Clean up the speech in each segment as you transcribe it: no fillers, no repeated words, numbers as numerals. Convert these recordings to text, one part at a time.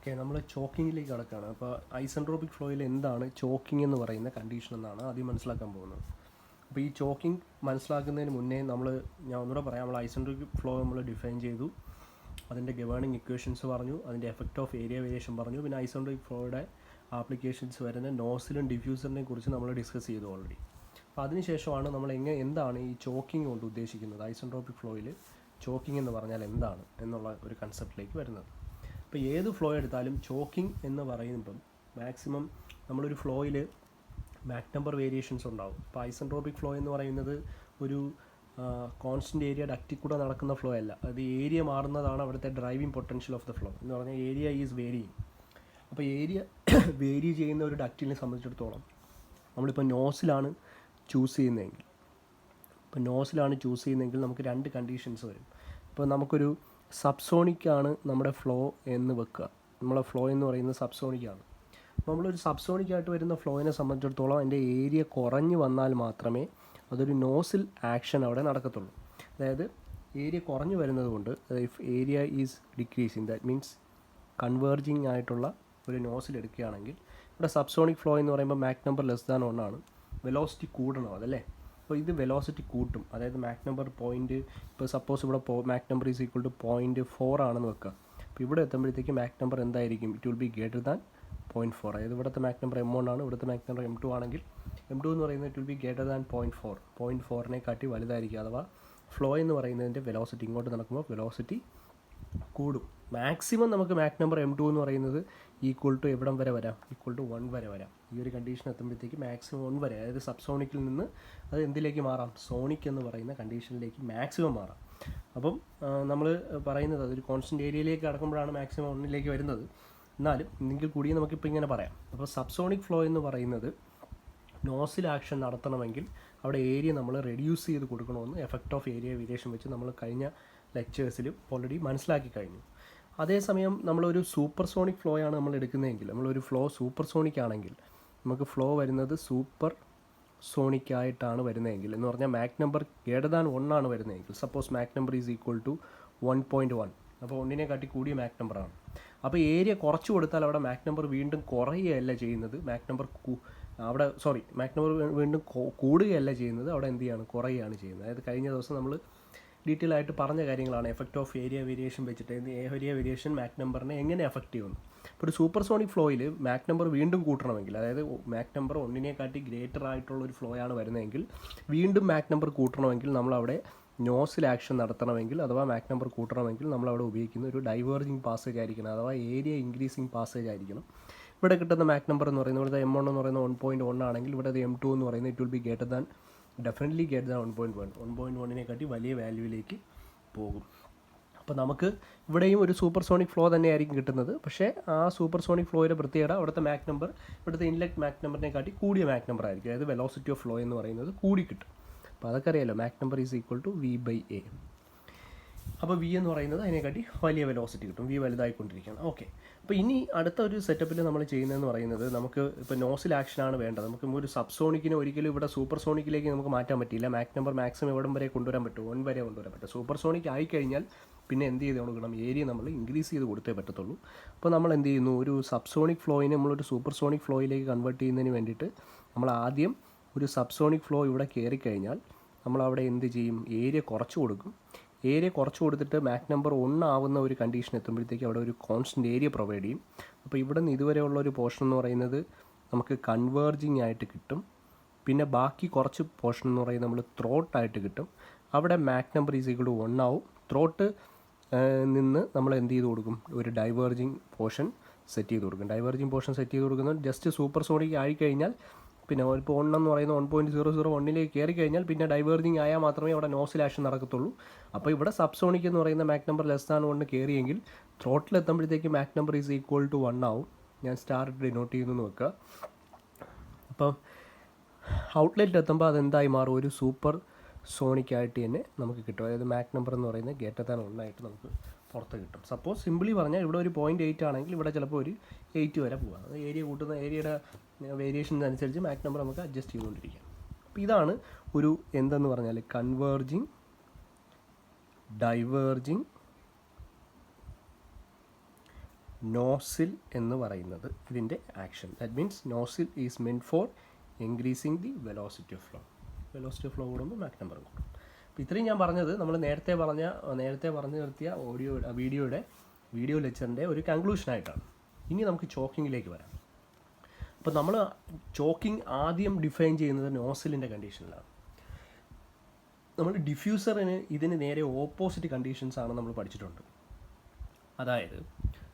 Okay, നമ്മൾ ചോക്കിങ്ങിലേക്ക് കടക്കുകയാണ്. അപ്പോൾ ഐസെൻട്രോപിക് ഫ്ലോയിൽ എന്താണ് ചോക്കിംഗ് എന്ന് പറയുന്ന കണ്ടീഷൻ എന്നാണ് ആദ്യം മനസ്സിലാക്കാൻ പോകുന്നത്. അപ്പോൾ ഈ ചോക്കിംഗ് മനസ്സിലാക്കുന്നതിന് മുന്നേ ഞാൻ ഒന്നുകൂടെ പറയാം, നമ്മൾ ഐസെൻട്രോപിക് ഫ്ലോ നമ്മൾ ഡിഫൈൻ ചെയ്തു, അതിൻ്റെ ഗവേണിംഗ് ഇക്വേഷൻസ് പറഞ്ഞു, അതിൻ്റെ എഫക്റ്റ് ഓഫ് ഏരിയ വേരിയേഷൻ പറഞ്ഞു, പിന്നെ ഐസെൻട്രോപിക് ഫ്ലോയുടെ ആപ്ലിക്കേഷൻസ് വരുന്ന നോസിലും ഡിഫ്യൂസറിനെ കുറിച്ച് നമ്മൾ ഡിസ്കസ് ചെയ്തു ഓൾറെഡി. അപ്പോൾ അതിനുശേഷമാണ് നമ്മൾ എന്താണ് ഈ ചോക്കിംഗ് കൊണ്ട് ഉദ്ദേശിക്കുന്നത്, ഐസെൻട്രോപിക് ഫ്ലോയിൽ ചോക്കിംഗ് എന്ന് പറഞ്ഞാൽ എന്താണ് എന്നുള്ള ഒരു കൺസെപ്റ്റിലേക്ക് വരുന്നത്. ഇപ്പോൾ ഏത് ഫ്ലോ എടുത്താലും ചോക്കിംഗ് എന്ന് പറയുമ്പം മാക്സിമം നമ്മളൊരു ഫ്ലോയിൽ മാക് നമ്പർ വേരിയേഷൻസ് ഉണ്ടാവും. ഇപ്പോൾ ഐസെൻട്രോപിക് ഫ്ലോ എന്ന് പറയുന്നത് ഒരു കോൺസ്റ്റൻറ്റ് ഏരിയ ഡക്റ്റിൽ കൂടെ നടക്കുന്ന ഫ്ലോ അല്ല, അത് ഏരിയ മാറുന്നതാണ് അവിടുത്തെ driving potential of the flow എന്ന് പറഞ്ഞാൽ ഏരിയ ഈസ് വേരിയിങ്. അപ്പോൾ ഏരിയ വേരി ചെയ്യുന്ന ഒരു ഡക്റ്റിനെ സംബന്ധിച്ചിടത്തോളം നമ്മളിപ്പോൾ നോസിലാണ് ചൂസ് ചെയ്യുന്നതെങ്കിൽ നമുക്ക് രണ്ട് കണ്ടീഷൻസ് വരും. ഇപ്പോൾ നമുക്കൊരു സബ്സോണിക്കാണ് നമ്മുടെ ഫ്ലോ എന്ന് വെക്കുക, നമ്മളെ ഫ്ലോ എന്ന് പറയുന്നത് സബ്സോണിക്കാണ്. അപ്പോൾ നമ്മളൊരു സബ്സോണിക്കായിട്ട് വരുന്ന ഫ്ലോയിനെ സംബന്ധിച്ചിടത്തോളം അതിൻ്റെ ഏരിയ കുറഞ്ഞു വന്നാൽ മാത്രമേ അതൊരു നോസിൽ ആക്ഷൻ അവിടെ നടക്കത്തുള്ളൂ. അതായത് ഏരിയ കുറഞ്ഞു വരുന്നത് കൊണ്ട് if area is decreasing, that means converging ആയിട്ടുള്ള ഒരു നോസിൽ എടുക്കുകയാണെങ്കിൽ ഇവിടെ സബ്സോണിക് ഫ്ലോ എന്ന് പറയുമ്പോൾ മാക് നമ്പർ ലെസ് ദാൻ 1 ആണ്, വെലോസിറ്റി കൂടണം അതല്ലേ. അപ്പോൾ ഇത് വെലോസിറ്റി കൂട്ടും, അതായത് മാക് നമ്പർ പോയിൻറ്റ്, ഇപ്പോൾ സപ്പോസ് ഇവിടെ Mach number is equal to 0.4 ആണെന്ന് വെക്കുക. അപ്പോൾ ഇവിടെ എത്തുമ്പോഴത്തേക്ക് മാക് നമ്പർ എന്തായിരിക്കും, it will be greater than 0.4. അതായത് ഇവിടുത്തെ മാക് നമ്പർ M1 ആണ്, ഇവിടുത്തെ മാക് നമ്പർ M2 ആണെങ്കിൽ M2 എന്ന് പറയുന്നത് it will be greater than 0.4, 0.4നെ കാട്ടി വലുതായിരിക്കും. അഥവാ ഫ്ലോ എന്ന് പറയുന്നതിൻ്റെ വെലോസിറ്റി ഇങ്ങോട്ട് നടക്കുമ്പോൾ വെലോസിറ്റി കൂടും. മാക്സിമം നമുക്ക് മാക് നമ്പർ M2 എന്ന് പറയുന്നത് ഈക്വൽ ടു എവിടം വരെ വരാം, ഈക്വൽ ടു 1 വരെ വരാം. ഈ ഒരു കണ്ടീഷൻ എത്തുമ്പോഴത്തേക്ക് മാക്സിമം 1 വരെ, അതായത് സബ്സോണിക്കിൽ നിന്ന് അത് എന്തിലേക്ക് മാറാം, സോണിക് എന്ന് പറയുന്ന കണ്ടീഷനിലേക്ക് മാക്സിമം മാറാം. അപ്പം നമ്മൾ പറയുന്നത് അതൊരു കോൺസ്റ്റൻറ്റ് ഏരിയയിലേക്ക് കടക്കുമ്പോഴാണ് മാക്സിമം 1ലേക്ക് വരുന്നത്. എന്നാലും എങ്കിൽ കൂടി നമുക്കിപ്പോൾ ഇങ്ങനെ പറയാം. അപ്പോൾ സബ്സോണിക് ഫ്ലോ എന്ന് പറയുന്നത് നോസിൽ ആക്ഷൻ നടത്തണമെങ്കിൽ അവിടെ ഏരിയ നമ്മൾ റെഡ്യൂസ് ചെയ്ത് കൊടുക്കണമെന്ന് എഫക്റ്റ് ഓഫ് ഏരിയ വേരിയേഷൻ വെച്ച് നമ്മൾ കഴിഞ്ഞ ലെക്ചേഴ്സിൽ ഓൾറെഡി മനസ്സിലാക്കി കഴിഞ്ഞു. അതേസമയം നമ്മളൊരു സൂപ്പർ സോണിക് ഫ്ലോ ആണ് നമ്മൾ എടുക്കുന്നതെങ്കിൽ, നമ്മളൊരു ഫ്ലോ സൂപ്പർ സോണിക് ആണെങ്കിൽ നമുക്ക് ഫ്ലോ വരുന്നത് സൂപ്പർ സോണിക് ആയിട്ടാണ് വരുന്നതെങ്കിൽ, എന്ന് പറഞ്ഞാൽ മാക് നമ്പർ ഗ്രേറ്റർ ദാൻ 1 ആണ് വരുന്നതെങ്കിൽ, suppose Mach number is equal to 1.1, അപ്പോൾ 1നെ കാട്ടി കൂടിയ മാക് നമ്പറാണ്. അപ്പോൾ ഏരിയ കുറച്ച് കൊടുത്താൽ അവിടെ മാക് നമ്പർ വീണ്ടും കുറയുകയല്ല ചെയ്യുന്നത്, മാക് നമ്പർ വീണ്ടും കൂടുകയല്ല ചെയ്യുന്നത്, അവിടെ എന്ത് ചെയ്യാണ്, കുറയുകയാണ് ചെയ്യുന്നത്. അതായത് കഴിഞ്ഞ ദിവസം നമ്മൾ ഡീറ്റെയിൽ ആയിട്ട് പറഞ്ഞ കാര്യങ്ങളാണ് എഫക്റ്റ് ഓഫ് ഏരിയ വേരിയേഷൻ വെച്ചിട്ട് ഏരിയ വേരിയേഷൻ മാക് നമ്പറിനെ എങ്ങനെ എഫക്റ്റ് ചെയ്യുന്നു. ഇപ്പോൾ ഒരു സൂപ്പർ സോണിക് ഫ്ലോയിൽ മാക് നമ്പർ വീണ്ടും കൂട്ടണമെങ്കിൽ, അതായത് മാക് നമ്പർ 1നെ കാട്ടി ഗ്രേറ്റർ ആയിട്ടുള്ള ഒരു ഫ്ലോ ആണ് വരുന്നതെങ്കിൽ വീണ്ടും മാക് നമ്പർ കൂട്ടണമെങ്കിൽ നമ്മളവിടെ നോസിൽ ആക്ഷൻ നടത്തണമെങ്കിൽ അഥവാ മാക് നമ്പർ കൂട്ടണമെങ്കിൽ നമ്മളവിടെ ഉപയോഗിക്കുന്ന ഒരു ഡൈവേർജിങ് പാസേജ് ആയിരിക്കണം, അഥവാ ഏരിയ ഇൻക്രീസിങ് പാസേജ് ആയിരിക്കണം. ഇവിടെ കിട്ടുന്ന മാക് നമ്പർ എന്ന് പറയുന്നത് ഇവിടുത്തെ M1 എന്ന് പറയുന്നത് 1.1 ആണെങ്കിൽ ഇവിടെ M2 എന്ന് പറയുന്നത് it will be definitely greater than 1.1നെ കാട്ടി വലിയ വാല്യൂവിലേക്ക് പോകും. അപ്പോൾ നമുക്ക് ഇവിടെയും ഒരു സൂപ്പർ സോണിക് ഫ്ലോ തന്നെയായിരിക്കും കിട്ടുന്നത്. പക്ഷേ ആ സൂപ്പർ സോണിക് ഫ്ലോയുടെ പ്രത്യേകത അവിടുത്തെ മാക് നമ്പർ ഇവിടുത്തെ ഇൻലെറ്റ് മാക് നമ്പറിനെ കാട്ടി കൂടിയ മാക് നമ്പർ ആയിരിക്കും, അതായത് വെലോസിറ്റി ഓഫ് ഫ്ലോ എന്ന് പറയുന്നത് കൂടി കിട്ടും. അപ്പോൾ അതൊക്കെ അറിയാലോ, Mach number is equal to V/A. അപ്പോൾ V എന്ന് പറയുന്നത് അതിനെക്കാട്ടി വലിയ വെലോസിറ്റി കിട്ടും, V വലുതായിക്കൊണ്ടിരിക്കുകയാണ്. ഓക്കെ, അപ്പോൾ ഇനി അടുത്ത ഒരു സെറ്റപ്പിൽ നമ്മൾ ചെയ്യുന്നതെന്ന് പറയുന്നത്, നമുക്ക് ഇപ്പോൾ നോസിൽ ആക്ഷനാണ് വേണ്ടത്. നമുക്ക് ഒരു സബ്സോണിക്കിനെ ഒരിക്കലും ഇവിടെ സൂപ്പർ സോണിക്കിലേക്ക് നമുക്ക് മാറ്റാൻ പറ്റില്ല. മാക് നമ്പർ മാക്സിമം എവിടം വരെ കൊണ്ടുവരാൻ പറ്റും, 1 വരെ കൊണ്ടുവരാൻ പറ്റും. സൂപ്പർ സോണിക് ആയിക്കഴിഞ്ഞാൽ പിന്നെ എന്ത് ചെയ്ത് കൊടുക്കണം, ഏരിയ നമ്മൾ ഇൻക്രീസ് ചെയ്ത് കൊടുത്തേ പറ്റത്തുള്ളൂ. അപ്പോൾ നമ്മൾ എന്ത് ചെയ്യുന്നു, ഒരു സബ്സോണിക് ഫ്ലോയിനെ നമ്മളൊരു സൂപ്പർ സോണിക് ഫ്ലോയിലേക്ക് കൺവേർട്ട് ചെയ്യുന്നതിന് വേണ്ടിയിട്ട് നമ്മൾ ആദ്യം ഒരു സബ്സോണിക് ഫ്ലോ ഇവിടെ കയറിക്കഴിഞ്ഞാൽ നമ്മളവിടെ എന്ത് ചെയ്യും, ഏരിയ കുറച്ച് കൊടുക്കും. ഏരിയ കുറച്ച് കൊടുത്തിട്ട് മാക് നമ്പർ 1 ആവുന്ന ഒരു കണ്ടീഷൻ എത്തുമ്പോഴത്തേക്ക് അവിടെ ഒരു കോൺസ്റ്റൻറ്റ് ഏരിയ പ്രൊവൈഡ് ചെയ്യും. അപ്പോൾ ഇവിടെ നിന്ന് ഇതുവരെയുള്ള ഒരു പോർഷൻ എന്ന് പറയുന്നത് നമുക്ക് കൺവേർജിങ് ആയിട്ട് കിട്ടും. പിന്നെ ബാക്കി കുറച്ച് പോർഷൻ എന്ന് പറയുന്നത് നമ്മൾ ത്രോട്ടായിട്ട് കിട്ടും. അവിടെ Mach number is equal to 1 ആവും. ത്രോട്ട് നിന്ന് നമ്മൾ എന്ത് ചെയ്ത് കൊടുക്കും, ഒരു ഡൈവേർജിങ് പോർഷൻ സെറ്റ് ചെയ്ത് കൊടുക്കും. ഡൈവേർജിങ് പോർഷൻ സെറ്റ് ചെയ്ത് കൊടുക്കുന്നത് ജസ്റ്റ് സൂപ്പർ സോണിക് ആയിക്കഴിഞ്ഞാൽ പിന്നെ ഇപ്പോൾ 1 എന്ന് പറയുന്നത് 1.001ലേക്ക് കയറി കഴിഞ്ഞാൽ പിന്നെ ഡൈവേർജിങ് ആയാൽ മാത്രമേ അവിടെ നോസിൽ ആക്ഷൻ നടക്കത്തുള്ളൂ. അപ്പോൾ ഇവിടെ സബ്സോണിക് എന്ന് പറയുന്ന മാക് നമ്പർ ലെസ് ദാൻ 1 കയറിയെങ്കിൽ ത്രോട്ടിൽ എത്തുമ്പോഴത്തേക്ക് Mach number is equal to 1 ആവും. ഞാൻ സ്റ്റാർ ഡിനോട്ട് ചെയ്യുന്നു വെക്കുക. അപ്പം ഔട്ട്ലെറ്റിൽ എത്തുമ്പോൾ അതെന്തായി മാറും, ഒരു സൂപ്പർ സോണിക്കായിട്ട് തന്നെ നമുക്ക് കിട്ടും. അതായത് മാക് നമ്പർ എന്ന് പറയുന്നത് ഗ്രേറ്റർ ദാൻ 1 ആയിട്ട് നമുക്ക് പുറത്ത് കിട്ടും. സപ്പോസ് സിംപിളി പറഞ്ഞാൽ ഇവിടെ ഒരു 0.8 ആണെങ്കിൽ ഇവിടെ ചിലപ്പോൾ ഒരു 8 വരെ പോകാം. അത് ഏരിയ കൂട്ടുന്ന ഏരിയയുടെ വേരിയേഷൻ അനുസരിച്ച് മാക് നമ്പർ നമുക്ക് അഡ്ജസ്റ്റ് ചെയ്തുകൊണ്ടിരിക്കാം. അപ്പോൾ ഇതാണ് ഒരു എന്തെന്ന് പറഞ്ഞാൽ കൺവേർജിങ്, ഡൈവേർജിങ്, നോസിൽ എന്ന് പറയുന്നത് ഇതിൻ്റെ action. That means nozzle is meant four increasing the velocity of flow. Velocity of flow കൂടുമ്പോൾ മാക് നമ്പർ കൂടും. അപ്പോൾ ഇത്രയും ഞാൻ പറഞ്ഞത് നമ്മൾ നേരത്തെ പറഞ്ഞു നിർത്തിയ വീഡിയോ ലെക്ചറിൻ്റെ ഒരു കൺക്ലൂഷനായിട്ടാണ്. ഇനി നമുക്ക് ചോക്കിങ്ങിലേക്ക് വരാം. അപ്പോൾ നമ്മൾ ചോക്കിംഗ് ആദ്യം ഡിഫൈൻ ചെയ്യുന്നത് നോസിലിൻ്റെ കണ്ടീഷനിലാണ്. നമ്മൾ ഡിഫ്യൂസറിന് ഇതിന് നേരെ ഓപ്പോസിറ്റ് കണ്ടീഷൻസാണ് നമ്മൾ പഠിച്ചിട്ടുണ്ട്. അതായത്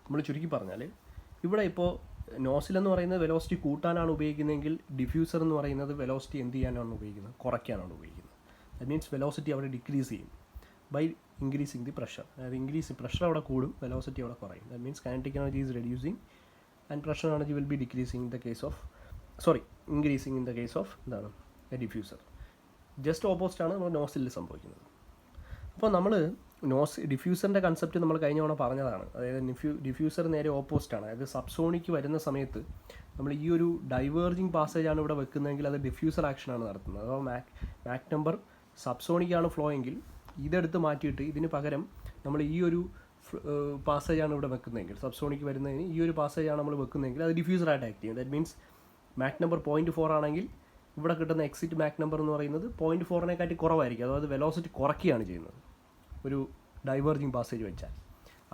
നമ്മൾ ചുരുക്കി പറഞ്ഞാൽ ഇവിടെ ഇപ്പോൾ നോസിൽ എന്ന് പറയുന്നത് വെലോസിറ്റി കൂട്ടാനാണ് ഉപയോഗിക്കുന്നതെങ്കിൽ ഡിഫ്യൂസർ എന്ന് പറയുന്നത് വെലോസിറ്റി എന്ത് ചെയ്യാനാണ് ഉപയോഗിക്കുന്നത്, കുറയ്ക്കാനാണ് ഉപയോഗിക്കുന്നത്. ദാറ്റ് മീൻസ് വെലോസിറ്റി അവിടെ ഡിക്രീസ് ചെയ്യും ബൈ ഇൻക്രീസിങ് ദി പ്രഷർ. അതായത് പ്രഷർ അവിടെ കൂടും, വെലോസിറ്റി അവിടെ കുറയും. That means kinetic energy is reducing and pressure energy will B decreasing in the case of increasing in the case of എന്താണ് diffuser. Just ഓപ്പോസിറ്റാണ് നമ്മൾ നോസിലിൽ സംഭവിക്കുന്നത്. അപ്പോൾ നമ്മൾ ഡിഫ്യൂസറിൻ്റെ കൺസെപ്റ്റ് നമ്മൾ കഴിഞ്ഞ തവണ പറഞ്ഞതാണ്. അതായത് ഡിഫ്യൂസർ നേരെ ഓപ്പോസിറ്റാണ്. അതായത് സബ്സോണിക്ക് വരുന്ന സമയത്ത് നമ്മൾ ഈ ഒരു ഡൈവേർജിങ് പാസേജാണ് ഇവിടെ വെക്കുന്നതെങ്കിൽ അത് ഡിഫ്യൂസർ ആക്ഷനാണ് നടത്തുന്നത്. അഥവാ മാക് നമ്പർ സബ്സോണിക്കാണ് ഫ്ലോ എങ്കിൽ ഇതെടുത്ത് മാറ്റിയിട്ട് ഇതിന് പകരം നമ്മൾ ഈ ഒരു പാസേജാണ് ഇവിടെ വെക്കുന്നതെങ്കിൽ, സബ്സോണിക്ക് വരുന്നതിന് ഈ ഒരു പാസേജാണ് നമ്മൾ വെക്കുന്നതെങ്കിൽ അത് ഡിഫ്യൂസറായിട്ട് ആക്ട് ചെയ്യും. ദാറ്റ് മീൻസ് മാക് നമ്പർ 0.4 ആണെങ്കിൽ ഇവിടെ കിട്ടുന്ന എക്സിറ്റ് മാക് നമ്പർ എന്ന് പറയുന്നത് 0.4 കുറവായിരിക്കും. അതായത് വെലോസിറ്റി കുറയ്ക്കുകയാണ് ചെയ്യുന്നത് ഒരു ഡൈവേർജിങ് പാസേജ് വെച്ചാൽ.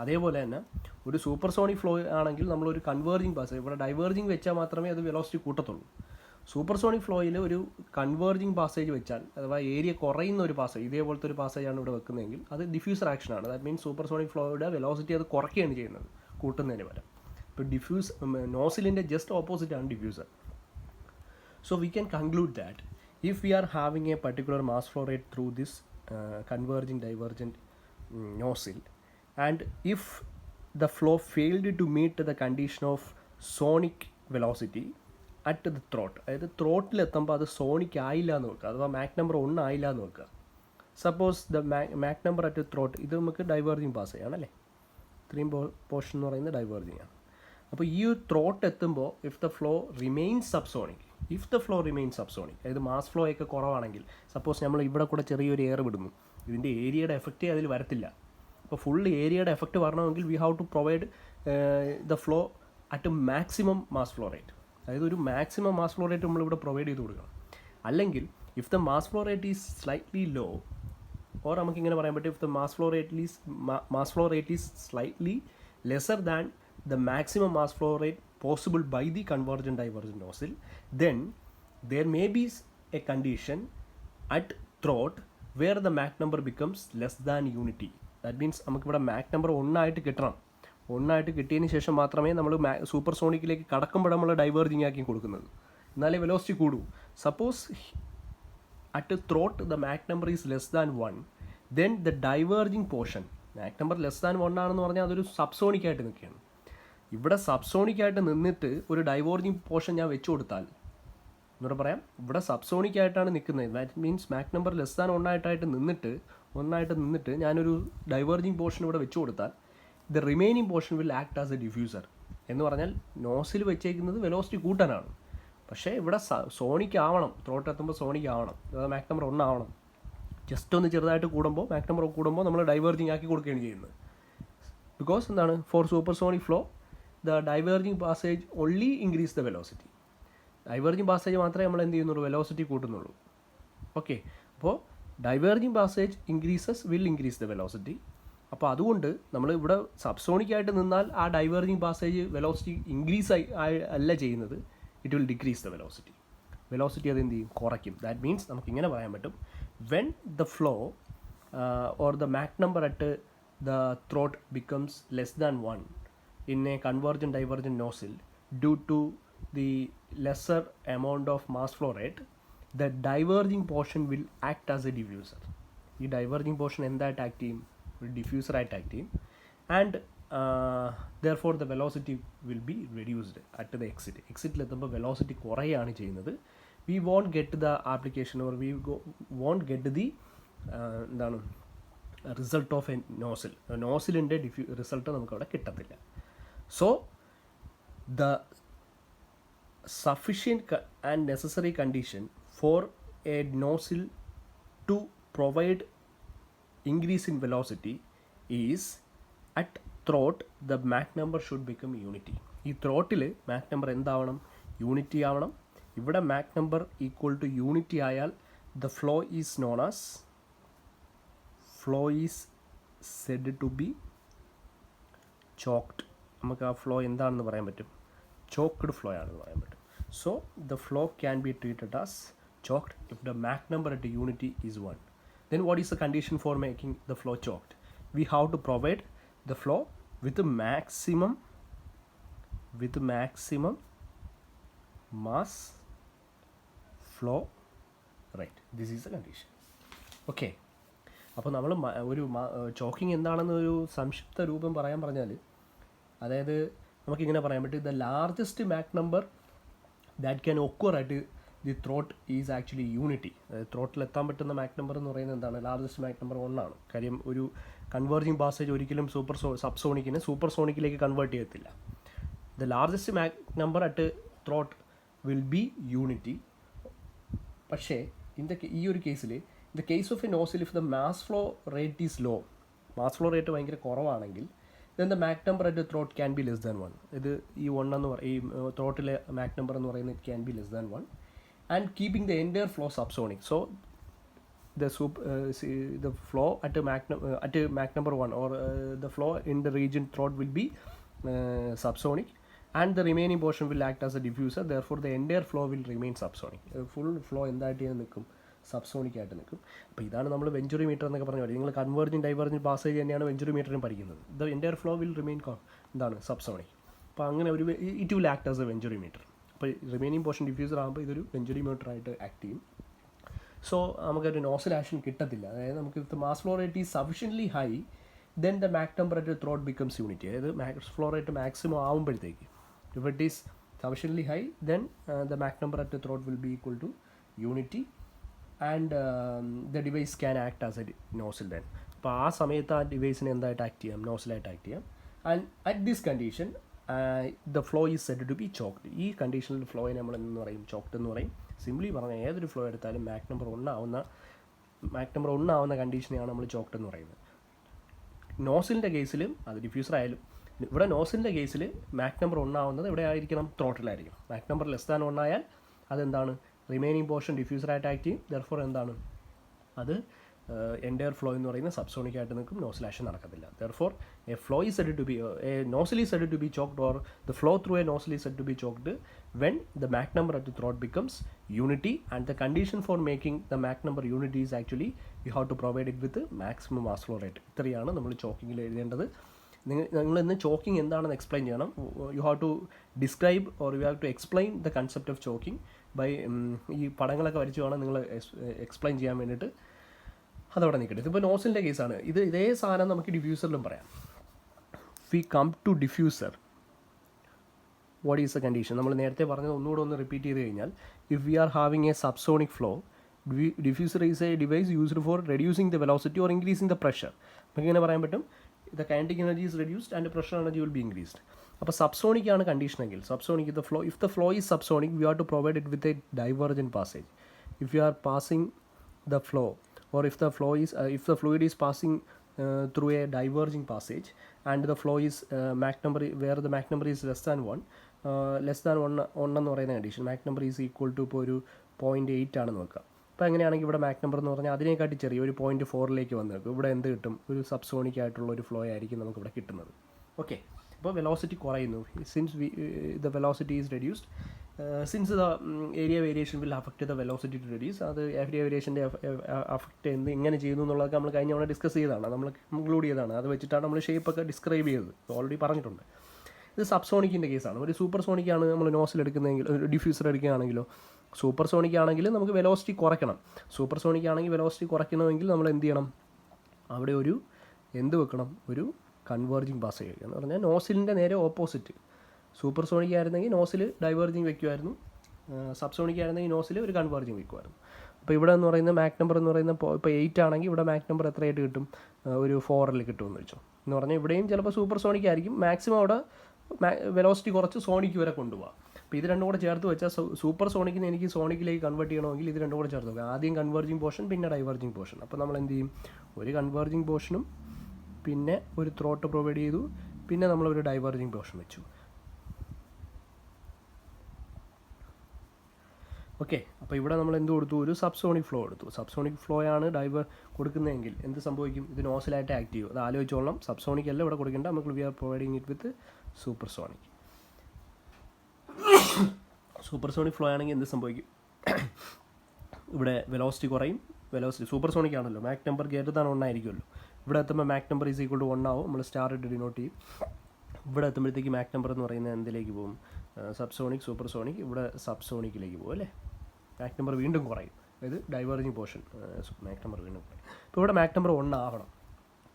അതേപോലെ തന്നെ ഒരു സൂപ്പർസോണിക് ഫ്ലോ ആണെങ്കിൽ നമ്മളൊരു കൺവേർജിങ് പാസേജ്, ഇവിടെ ഡൈവേർജിങ് വെച്ചാൽ മാത്രമേ അത് വെലോസിറ്റി കൂട്ടത്തുള്ളൂ. സൂപ്പർസോണിക് ഫ്ലോയിൽ ഒരു കൺവേർജിങ് പാസേജ് വെച്ചാൽ, അഥവാ ഏരിയ കുറയുന്ന ഒരു പാസേജ്, ഇതേപോലത്തെ ഒരു പാസേജാണ് ഇവിടെ വെക്കുന്നതെങ്കിൽ അത് ഡിഫ്യൂസർ ആക്ഷനാണ്. ദാറ്റ് മീൻസ് സൂപ്പർസോണിക് ഫ്ലോയുടെ വെലോസിറ്റി അത് കുറയ്ക്കുകയാണ് ചെയ്യുന്നത് കൂട്ടുന്നതിന് പകരം. ഇപ്പോൾ നോസിലിൻ്റെ ജസ്റ്റ് ഓപ്പോസിറ്റാണ് diffuser. So we can conclude that if we are having a particular mass flow rate through this converging divergent nozzle, and if the flow failed to meet the condition of sonic velocity at the throat, അതായത് throttle എത്തുമ്പോൾ അത് sonic ആയില്ല എന്ന് വെക്കുക, അഥവാ Mach number 1 ആയില്ല എന്ന് വെക്കുക. Suppose the Mach number at throat, ഇത് നമുക്ക് ഡൈവേർജിങ് പാസ് ആണല്ലേ, ഇത്രയും പോർഷൻ എന്ന് പറയുന്നത് ഡൈവേർജിങ് ആണ്. അപ്പോൾ ഈ ഒരു ത്രോട്ട് എത്തുമ്പോൾ if the flow remains subsonic, അതായത് മാസ് ഫ്ലോ ഒക്കെ കുറവാണെങ്കിൽ, സപ്പോസ് നമ്മൾ ഇവിടെ കൂടെ ചെറിയൊരു എയർ വിടുന്നു, ഇതിൻ്റെ ഏരിയയുടെ എഫക്റ്റേ അതിൽ വരത്തില്ല. അപ്പോൾ ഫുൾ ഏരിയയുടെ എഫക്റ്റ് വരണമെങ്കിൽ we have to provide the flow at maximum mass flow rate. അതായത് ഒരു മാക്സിമം മാസ് ഫ്ലോ റേറ്റ് നമ്മളിവിടെ പ്രൊവൈഡ് ചെയ്ത് കൊടുക്കണം. അല്ലെങ്കിൽ if the mass flow rate is slightly low, or നമുക്കിങ്ങനെ പറയാൻ പറ്റും, if the mass flow rate is slightly lesser than the maximum mass flow rate possible by the convergent divergent nozzle, then there may be a condition at throat where the Mach number becomes less than unity. That means നമുക്ക് ഇവിടെ Mach number 1 ആയിട്ട് കിട്ടണം. 1 ആയിട്ട് കിട്ടിയതിന് ശേഷം മാത്രമേ നമ്മൾ super സോണിക്കിലേക്ക് കടക്കുമ്പോൾ നമ്മൾ ഡൈവേർജിങ് ആക്കി കൊടുക്കുന്നത്, എന്നാലേ വെലോസിറ്റി കൂടൂ. Suppose at throat the Mach number is less than 1, then the diverging portion, Mach number less than 1 ആണെന്ന് പറഞ്ഞാൽ അതൊരു സബ്സോണിക്കായിട്ട് നിൽക്കുകയാണ്. ഇവിടെ സബ്സോണിക്കായിട്ട് നിന്നിട്ട് ഒരു ഡൈവേർജിങ് പോർഷൻ ഞാൻ വെച്ചു കൊടുത്താൽ, എന്നോട് പറയാം, ഇവിടെ സബ്സോണിക്കായിട്ടാണ് നിൽക്കുന്നത്. That means Mac number less than 1 ആയിട്ട് നിന്നിട്ട് ഞാനൊരു ഡൈവേർജിങ് പോർഷൻ ഇവിടെ വെച്ചു കൊടുത്താൽ the remaining portion will act as A diffuser. എന്ന് പറഞ്ഞാൽ നോസിൽ വെച്ചേക്കുന്നത് വെലോസിറ്റി കൂട്ടാനാണ്, പക്ഷേ ഇവിടെ സോണിക് ആവണം, ത്രോട്ട് എത്തുമ്പോൾ സോണിക് ആവണം, അതായത് മാക് നമ്പർ 1 ആവണം. ജസ്റ്റ് ഒന്ന് ചെറുതായിട്ട് കൂടുമ്പോൾ, മാക് നമ്പർ കൂടുമ്പോൾ നമ്മൾ ഡൈവേർജിങ് ആക്കി കൊടുക്കുകയാണ് ചെയ്യുന്നത്. ബിക്കോസ് എന്താണ്, for supersonic flow the diverging passage only increase the velocity. Diverging passage മാത്രമേ നമ്മൾ എന്ത് ചെയ്യുന്നുള്ളൂ, വെലോസിറ്റി കൂട്ടുന്നുള്ളൂ. ഓക്കെ, അപ്പോൾ diverging passage will increase the velocity. അപ്പോൾ അതുകൊണ്ട് നമ്മൾ ഇവിടെ സബ്സോണിക് ആയിട്ട് നിന്നാൽ ആ ഡൈവേർജിങ് പാസേജ് വെലോസിറ്റി ഇൻക്രീസ് അല്ല ചെയ്യുന്നത്, it will decrease the velocity അത് എന്ത് ചെയ്യും, കുറയ്ക്കും. ദാറ്റ് മീൻസ് നമുക്ക് ഇങ്ങനെ പറയാൻ പറ്റും, when the flow or the Mach number at the throat becomes less than 1 in a convergent divergent nozzle due to the lesser amount of mass flow rate, the diverging portion will act as a diffuser. ഈ diverging portion എന്തായിട്ട് act ചെയ്യും, ഒരു ഡിഫ്യൂസറായിട്ട് act ചെയ്യും. And therefore the velocity will be reduced at the exit. എക്സിറ്റിലെത്തുമ്പോൾ velocity കുറയുകയാണ് ചെയ്യുന്നത്. we won't get the application or won't get the എന്താണ് റിസൾട്ട് ഓഫ് എ നോസിലിൻ്റെ റിസൾട്ട് നമുക്കവിടെ കിട്ടത്തില്ല. So the sufficient and necessary condition for a nozzle to provide increase in velocity is at throat the Mach number should become unity. ഈ ത്രോട്ടിൽ Mach number എന്താവണം? Unity ആവണം. ഇവിടെ Mach number equal to unity ആയാൽ the flow is known as said to be choked. നമുക്ക് ആ flow എന്താണെന്ന് പറയാൻ പറ്റും? ചോക്ക്ഡ് ഫ്ലോ ആണെന്ന് പറയാൻ പറ്റും. So the flow can be treated as choked if the Mach number at unity is 1. Then what is the condition for making the flow choked? We have to provide the flow with maximum mass flow rate. This is the condition. Okay. അപ്പോൾ നമ്മൾ ഒരു choking എന്താണെന്ന് ഒരു സംക്ഷിപ്ത രൂപം പറഞ്ഞാൽ, അതായത് നമുക്കിങ്ങനെ പറയാൻ പറ്റും, the largest Mach number that can occur at the throat is actually unity. അതായത് ത്രോട്ടിൽ എത്താൻ പറ്റുന്ന മാക് നമ്പർ എന്ന് പറയുന്നത് എന്താണ്? ലാർജസ്റ്റ് മാക് നമ്പർ 1 ആണ്. കാര്യം ഒരു കൺവേർജിങ് പാസേജ് ഒരിക്കലും സബ്സോണിക്കിനെ സൂപ്പർ സോണിക്കിലേക്ക് കൺവേർട്ട് ചെയ്യത്തില്ല. The largest Mach number at throat will be unity. പക്ഷേ ഈ ഒരു കേസിൽ, in the case of a nozzle, if the mass flow rate is low, mass flow rate ഭയങ്കര കുറവാണെങ്കിൽ, then the Mach number at the throat can be less than 1. ഇത് ഈ 1 എന്ന് ഈ ത്രോട്ടിലെ Mach number എന്ന് പറയുന്നത് can be less than 1, and keeping the entire flow subsonic. So the flow at Mach number 1 or the flow in the region throat will be subsonic, and the remaining portion will act as a diffuser. Therefore the entire flow will remain subsonic. Full flow എന്തായിട്ട് നിൽക്കും? Subsonic ആയിട്ട് നിൽക്കും. അപ്പോൾ ഇതാണ് നമ്മൾ venturi metre എന്നൊക്കെ പറഞ്ഞാൽ നിങ്ങൾ കൺവേർജിങ് ഡൈവേർജിങ് പാസേജ് തന്നെയാണ് വെഞ്ചുറി മീറ്ററിനും പഠിക്കുന്നത്. The entire flow will remain എന്താണ്? സബ്സോണിക്. അപ്പോൾ അങ്ങനെ ഒരു it will act as a Venturi meter. അപ്പോൾ റിമൈനിങ് പോർഷൻ ഡിഫ്യൂസർ ആകുമ്പോൾ ഇതൊരു വെഞ്ചുറി മീറ്ററായിട്ട് ആക്ട് ചെയ്യും. സോ നമുക്കൊരു നോസൽ ആക്ഷൻ കിട്ടത്തില്ല. അതായത് നമുക്ക് if the mass flow rate is sufficiently high, then the Mach temper at throat becomes unity. അതായത് മാസ് ഫ്ലോ റേറ്റ് മാക്സിമം ആകുമ്പോഴത്തേക്ക്, if it is sufficiently high, then the Mach temper at throat will be equal to unity, and the device can act as a nozzle then. അപ്പോൾ ആ സമയത്ത് ആ ഡിവൈസിനെ എന്തായിട്ട് act ചെയ്യാം? നോസിലായിട്ട് act ചെയ്യാം. And at this condition the flow is said to be choked. ഈ കണ്ടീഷനിൽ ഫ്ലോയെ നമ്മൾ എന്ന് പറയും? ചോക്ഡ് എന്ന് പറയും. സിംപ്ലി പറഞ്ഞാൽ ഏതൊരു ഫ്ലോ എടുത്താലും മാക് നമ്പർ 1 ആവുന്ന കണ്ടീഷനെയാണ് നമ്മൾ ചോക്ഡ് എന്ന് പറയുന്നത്. നോസിലിൻ്റെ കേസിലും അത് ഡിഫ്യൂസർ ആയാലും, ഇവിടെ നോസിലിൻ്റെ കേസിൽ മാക് നമ്പർ 1 ആവുന്നത് എവിടെ ആയിരിക്കണം? ത്രോട്ടിലായിരിക്കണം. മാക് നമ്പർ ലെസ് ദാൻ 1 ആയാൽ അതെന്താണ്? റിമൈനിങ് പോർഷൻ ഡിഫ്യൂസറായിട്ട് ആക്ട് ചെയ്യും. ദെർഫോർ എന്താണ്? അത് എൻ്റയർ ഫ്ലോ എന്ന് പറയുന്ന സബ്സോണിക് ആയിട്ട് നിൽക്കും. നോസിൽ ആക്ഷൻ നടക്കത്തില്ല. Therefore a flow is said to be a nozzle is said to be choked, or the flow through a nozzle is said to be choked when the Mach number at throat becomes unity, and the condition for making the Mach number unity is actually you have to provide it with maximum mass flow rate. ഇത്രയാണ് നമ്മൾ ചോക്കിങ്ങിൽ എഴുതേണ്ടത്. നിങ്ങൾ ഇന്ന് choking എന്താണെന്ന് explain ചെയ്യണം. You have to describe or you have to explain the concept of choking by ഈ പടങ്ങളൊക്കെ വരച്ച് വേണം നിങ്ങൾ എക്സ്പ്ലെയിൻ ചെയ്യാൻ വേണ്ടിയിട്ട്. അതവിടെ നിൽക്കട്ടെ. ഇതിപ്പോൾ നോസിലിൻ്റെ കേസാണ്. ഇതേ സാധനം നമുക്ക് ഡിഫ്യൂസറിലും പറയാം. We come to diffuser, what is the condition? നമ്മൾ നേരത്തെ പറഞ്ഞത് ഒന്നുകൂടെ ഒന്ന് റിപ്പീറ്റ് ചെയ്ത് കഴിഞ്ഞാൽ, if we are having a subsonic flow, diffuser is a device used for reducing the velocity or increasing the pressure. നമുക്ക് ഇങ്ങനെ പറയാൻ പറ്റും, the kinetic energy is reduced and pressure energy will be increased. അപ്പോൾ subsonic ആണ് കണ്ടീഷനെങ്കിൽ, subsonic if the flow is subsonic, we are to provide it with a divergent passage. If you are passing the flow, or if the fluid is passing through a diverging passage and the flow is Mach number where the Mach number is less than 1 എന്ന് പറയുന്ന condition, Mach number is equal to ഇപ്പോൾ ഒരു 0.8 ആണെന്ന് നോക്കാം. അപ്പോൾ എങ്ങനെയാണെങ്കിൽ ഇവിടെ Mach number എന്ന് പറഞ്ഞാൽ അതിനെക്കാട്ടി ചെറിയ ഒരു 0.4 വന്ന് നിൽക്കും. ഇവിടെ എന്ത് കിട്ടും? ഒരു സബ്സോണിക് ആയിട്ടുള്ള ഒരു ഫ്ലോ ആയിരിക്കും നമുക്കിവിടെ കിട്ടുന്നത്. ഓക്കെ, അപ്പോൾ വെലോസിറ്റി കുറയുന്നു. Since the velocity is reduced, since the area variation will affect the velocity to reduce. അത് ഏരിയ വേരിയേഷൻ്റെ അഫക്റ്റ് എങ്ങനെ ചെയ്യുന്നു എന്നുള്ളതൊക്കെ നമ്മൾ കഴിഞ്ഞ തവണ ഡിസ്കസ് ചെയ്തതാണ്, നമ്മൾ ഇൻക്ലൂഡ് ചെയ്തതാണ്. അത് വെച്ചിട്ടാണ് നമ്മൾ ഷേപ്പൊക്കെ ഡിസ്ക്രൈബ് ചെയ്തത്, ഓൾറെഡി പറഞ്ഞിട്ടുണ്ട്. ഇത് സബ്സോണിക്കിൻ്റെ കേസാണ്. ഒരു സൂപ്പർ സോണിക്കാണ് നമ്മൾ നോസിൽ എടുക്കുന്നതെങ്കിൽ, ഒരു ഡിഫ്യൂസർ എടുക്കുകയാണെങ്കിലോ, സൂപ്പർ സോണിക് ആണെങ്കിൽ നമുക്ക് വെലോസിറ്റി കുറയ്ക്കണം. സൂപ്പർ സോണിക് ആണെങ്കിൽ വെലോസിറ്റി കുറയ്ക്കണമെങ്കിൽ നമ്മൾ എന്ത് ചെയ്യണം? അവിടെ ഒരു വെക്കണം? ഒരു കൺവേർജിങ് പാസേജ് എന്ന് പറഞ്ഞാൽ നോസിലിൻ്റെ നേരെ ഓപ്പോസിറ്റ്. സൂപ്പർ സോണിക് ആയിരുന്നെങ്കിൽ നോസിൽ ഡൈവേർജിങ് വയ്ക്കുമായിരുന്നു, സബ്സോണിക് ആയിരുന്നെങ്കിൽ നോസിൽ ഒരു കൺവേർജിങ് വയ്ക്കുമായിരുന്നു. അപ്പോൾ ഇവിടെ എന്ന് പറയുന്നത് മാക് നമ്പർ എന്ന് പറയുന്നത് ഇപ്പോൾ 8 ആണെങ്കിൽ ഇവിടെ മാക് നമ്പർ എത്രയായിട്ട് കിട്ടും? ഒരു 4 കിട്ടുമെന്ന് വെച്ചോ. എന്ന് പറഞ്ഞാൽ ഇവിടെയും ചിലപ്പോൾ സൂപ്പർ സോണിക് ആയിരിക്കും, മാക്സിമം അവിടെ വെലോസിറ്റി കുറച്ച് സോണിക്ക് വരെ കൊണ്ടുപോകാം. അപ്പോൾ ഇത് രണ്ടും കൂടെ ചേർത്ത് വെച്ചാൽ സൂപ്പർ സോണിക്കിന് എനിക്ക് സോണിക്കിലേക്ക് കൺവേർട്ട് ചെയ്യണമെങ്കിൽ ഇത് രണ്ടും കൂടെ ചേർത്ത് വെക്കാം. ആദ്യം കൺവേർജിങ് പോർഷൻ, പിന്നെ ഡൈവേർജിങ് പോർഷൻ. അപ്പോൾ നമ്മൾ എന്ത് ചെയ്യും? ഒരു കൺവേർജിങ് പോർഷനും പിന്നെ ഒരു ത്രോട്ട് പ്രൊവൈഡ് ചെയ്തു, പിന്നെ നമ്മളൊരു ഡൈവേർജിങ് പോർഷൻ വെച്ചു. ഓക്കെ, അപ്പോൾ ഇവിടെ നമ്മൾ എന്ത് കൊടുത്തു? ഒരു സബ്സോണിക് ഫ്ലോ എടുത്തു. സബ്സോണിക് ഫ്ലോ ആണ് ഡൈവർ കൊടുക്കുന്നതെങ്കിൽ എന്ത് സംഭവിക്കും? ഇത് നോസിലായിട്ട് ആക്ട് ചെയ്യും. അത് ആലോചിച്ചോളണം. സബ്സോണിക് അല്ല ഇവിടെ കൊടുക്കേണ്ട, നമുക്ക് we are providing it with supersonic. Supersonic flow ആണെങ്കിൽ എന്ത് സംഭവിക്കും? ഇവിടെ വെലോസിറ്റി കുറയും. വെലോസിറ്റി സൂപ്പർസോണിക് ആണല്ലോ, മാക് നമ്പർ ഗ്രേറ്റർ 1 ആയിരിക്കുമല്ലോ. ഇവിടെ എത്തുമ്പോൾ Mach number is equal to 1 ആവും. നമ്മൾ സ്റ്റാർ ഇട്ട് ഡിനോട്ട് ചെയ്യും. ഇവിടെ എത്തുമ്പോഴത്തേക്ക് മാക് നമ്പർ എന്ന് പറയുന്നത് എന്തിലേക്ക് പോകും? സബ്സോണിക്, സൂപ്പർസോണിക്, ഇവിടെ സബ്സോണിക്കിലേക്ക് പോകും അല്ലേ. മാക് നമ്പർ വീണ്ടും കുറയും. അതായത് ഡൈവേർജിങ് പോർഷൻ മാക് നമ്പർ വീണ്ടും കുറയും. ഇപ്പോൾ ഇവിടെ മാക് നമ്പർ 1 ആവണം.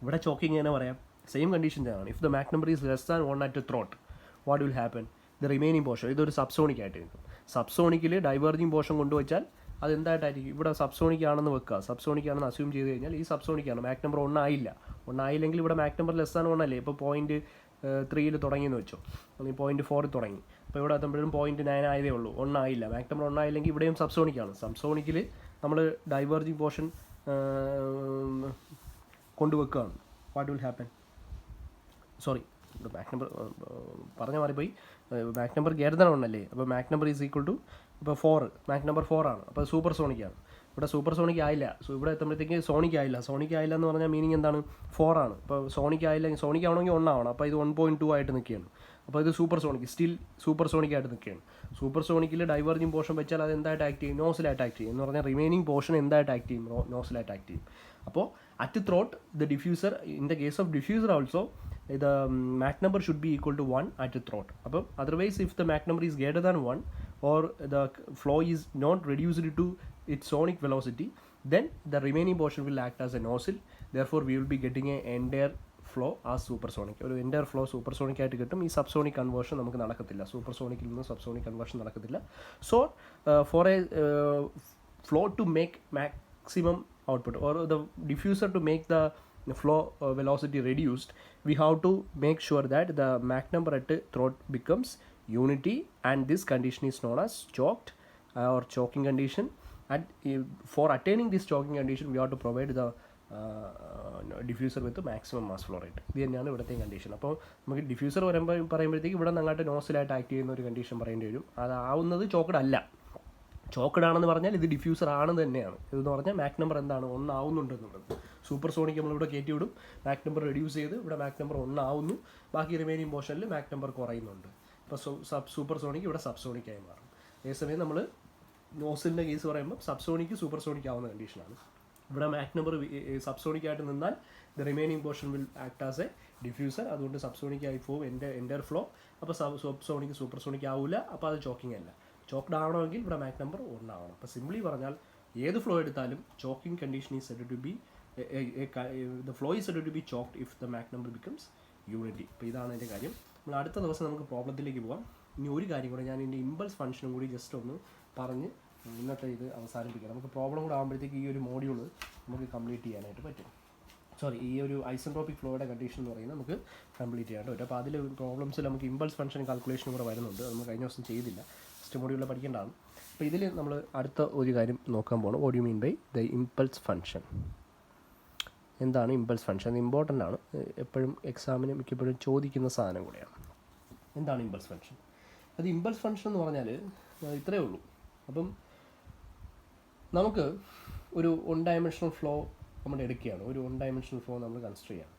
ഇവിടെ ചോക്കിങ് എങ്ങനെ പറയാം? സെയിം കണ്ടീഷൻ ആണ്. If the Mach number is less than 1 at throat, what will happen? The remaining portion, ഇതൊരു സബ്സോണിക് ആയിട്ട് നിൽക്കും. സബ്സോണിക്കിൽ ഡൈവേർജിങ് പോർഷൻ കൊണ്ടുവച്ചാൽ അതെന്തായിട്ടായിരിക്കും? ഇവിടെ സബ്സോണിക് ആണെന്ന് വെക്കുക. സബ്സോണിക് ആണെന്ന് അസ്യൂം ചെയ്ത് കഴിഞ്ഞാൽ ഈ സബ്സോണിക് ആണ്. മാക് നമ്പർ 1 ആയില്ല. 1 ആയില്ലെങ്കിൽ ഇവിടെ മാക് നമ്പർ ലെസ് ദാൻ 1 അല്ലേ. ഇപ്പോൾ 0.3 തുടങ്ങിയെന്ന് വെച്ചോ, അല്ലെങ്കിൽ 0.4 തുടങ്ങി. അപ്പോൾ ഇവിടെ എത്തുമ്പോഴും 0.9 ആയതേ ഉള്ളൂ. 1 ആയില്ല. മാക് നമ്പർ 1 ആയില്ലെങ്കിൽ ഇവിടെയും സബ്സോണിക് ആണ്. സബ്സോണിക്കിൽ നമ്മൾ ഡൈവേർജിങ് പോർഷൻ കൊണ്ടുവെക്കുകയാണ്. What will happen? സോറി, ഇവിടെ മാക് നമ്പർ പറഞ്ഞ മാറിപ്പോയി. മാക് നമ്പർ ഗ്രേറ്റർ ദാൻ 1 അല്ലേ. അപ്പോൾ Mach number is equal to ഇപ്പോൾ 4, മാക് നമ്പർ 4 ആണ്. അപ്പോൾ സൂപ്പർ സോണിക് ആണ്. ഇവിടെ സൂപ്പർ സോണിക് ആയില്ല. ഇവിടെ എത്തുമ്പോഴത്തേക്ക് സോണിക് ആയില്ല. സോണിക് ആയില്ല എന്ന് പറഞ്ഞാൽ മീനിങ് എന്താണ്? 4 ആണ്. അപ്പോൾ സോണിക് ആയില്ല, സോണിക് ആവണമെങ്കിൽ 1 ആവണം. അപ്പോൾ ഇത് 1.2 ആയിട്ട് നിൽക്കുകയാണ്. അപ്പോൾ ഇത് super sonic, still super sonic ആയിട്ട് നിൽക്കുകയാണ്. സൂപ്പർ സോണിക്കിൽ ഡൈവേർജിങ് പോർഷൻ വെച്ചാൽ അത് എന്തായിട്ട് ആക്ട് ചെയ്യും? നോസിലായിട്ട് ആക്ട് ചെയ്യും. എന്ന് പറഞ്ഞാൽ റിമൈനിങ് പോർഷൻ എന്തായിട്ട് ആക്ട് ചെയ്യും? നോസിലായിട്ട് ആക്ട് ചെയ്യും. അപ്പോൾ at throat the diffuser, in the case of diffuser also the Mach number should be equal to 1 at the throat. അപ്പോൾ otherwise if the Mach number is greater than 1 or the flow is not reduced to its sonic velocity, then the remaining portion will act as a nozzle. Therefore we will be getting a entire flow as supersonic. ഒരു entire flow supersonic ആയിട്ട് കിട്ടും. ഈ subsonic conversion നമുക്ക് നടക്കത്തില്ല. സൂപ്പർസോണിക്കിൽ നിന്ന് subsonic conversion നടക്കത്തില്ല. So for a flow to make maximum output or the diffuser to make the flow velocity reduced, we have to make sure that the Mach number at throat becomes unity, and this condition is known as choked or choking condition. And for attaining this choking condition we have to provide the diffuser with the maximum mass flow rate. ഇത് തന്നെയാണ് ഇവിടുത്തെ condition. അപ്പോൾ നമുക്ക് diffuser പറയുമ്പോഴത്തേക്ക് ഇവിടെ നന്നായിട്ട് നോസിലായിട്ട് act ചെയ്യുന്ന ഒരു കണ്ടീഷൻ പറയേണ്ടി വരും. അതാവുന്നത് ചോക്കഡ് അല്ല. ചോക്കഡ് ആണെന്ന് പറഞ്ഞാൽ ഇത് ഡിഫ്യൂസർ ആണെന്ന് തന്നെയാണ്. ഇതെന്ന് പറഞ്ഞാൽ മാക് നമ്പർ എന്താണ്? 1 ആവുന്നുണ്ട് എന്നുള്ളത്. സൂപ്പർ സോണിക് നമ്മളിവിടെ കയറ്റി വിടും. മാക് നമ്പർ റെഡ്യൂസ് ചെയ്ത് ഇവിടെ മാക് നമ്പർ 1 ആവുന്നു. ബാക്കി റിമൈനിങ് പോർഷനിൽ മാക് നമ്പർ കുറയുന്നുണ്ട്. ഇപ്പോൾ സൂപ്പർ സോണിക് ഇവിടെ സബ്സോണിക് ആയി മാറും. അതേസമയം നമ്മൾ നോസിലിൻ്റെ കേസ് പറയുമ്പോൾ സബ്സോണിക് സൂപ്പർ സോണിക് ആവുന്ന കണ്ടീഷനാണ്. ഇവിടെ മാക് നമ്പർ സബ്സോണിക് ആയിട്ട് നിന്നാൽ the remaining portion will act as A diffuser. അതുകൊണ്ട് സബ്സോണിക് ആയി പോവും എൻ്റർ ഫ്ലോ. അപ്പോൾ സബ്സോണിക് സൂപ്പർ സോണിക് ആവില്ല. അപ്പോൾ അത് ചോക്കിംഗ് അല്ല. ചോക്ക്ഡ് ആവണമെങ്കിൽ ഇവിടെ മാക് നമ്പർ 1 ആവണം. അപ്പോൾ സിംപ്ലി പറഞ്ഞാൽ ഏത് ഫ്ലോ എടുത്താലും choking condition is said to be the flow is said to be choked if the Mach number becomes unity. അപ്പോൾ ഇതാണ് എൻ്റെ കാര്യം. നമ്മൾ അടുത്ത ദിവസം നമുക്ക് പ്രോബ്ലത്തിലേക്ക് പോകാം. ഇനി ഒരു കാര്യം കൂടെ, ഞാൻ ഇതിൻ്റെ ഇമ്പൾസ് ഫംഗ്ഷനും കൂടി ജസ്റ്റ് ഒന്ന് പറഞ്ഞ് ഇന്നത്തെ ഇത് അവസാനിപ്പിക്കാം. നമുക്ക് പ്രോബ്ലം കൂടെ ആകുമ്പോഴത്തേക്ക് ഈ ഒരു മോഡ്യൂൾ നമുക്ക് കംപ്ലീറ്റ് ചെയ്യാനായിട്ട് പറ്റും. സോറി, ഈ ഒരു ഐസെൻട്രോപിക് ഫ്ലോയുടെ കണ്ടീഷൻ എന്ന് പറയുന്നത് നമുക്ക് കംപ്ലീറ്റ് ചെയ്യാനായിട്ട് പറ്റും. അപ്പോൾ അതിൽ പ്രോബ്ലംസിൽ നമുക്ക് ഇമ്പൾസ് ഫംഗ്ഷൻ കാൽക്കുലേഷൻ കൂടെ വരുന്നുണ്ട്. നമ്മൾ കഴിഞ്ഞ ദിവസം ചെയ്തില്ല, ഫസ്റ്റ് മോഡ്യൂളിൽ പഠിക്കേണ്ടതാണ്. അപ്പോൾ ഇതിൽ നമ്മൾ അടുത്ത ഒരു കാര്യം നോക്കാൻ പോകണം. What you mean by the impulse function? എന്താണ് ഇമ്പൾസ് ഫംഗ്ഷൻ? അത് ഇമ്പോർട്ടൻ്റ് ആണ്. എപ്പോഴും എക്സാമിന് മിക്കപ്പോഴും ചോദിക്കുന്ന സാധനം കൂടെയാണ്. എന്താണ് ഇമ്പൾസ് ഫംഗ്ഷൻ? അത് ഇമ്പൾസ് ഫംഗ്ഷൻ എന്ന് പറഞ്ഞാൽ ഇത്രയേ ഉള്ളൂ. അപ്പം നമുക്ക് ഒരു 1 ഡയമെൻഷണൽ ഫ്ലോ നമ്മൾ എടുക്കുകയാണ്. ഒരു 1 ഡയമെൻഷണൽ ഫ്ലോ നമ്മൾ കൺസിഡർ ചെയ്യാം.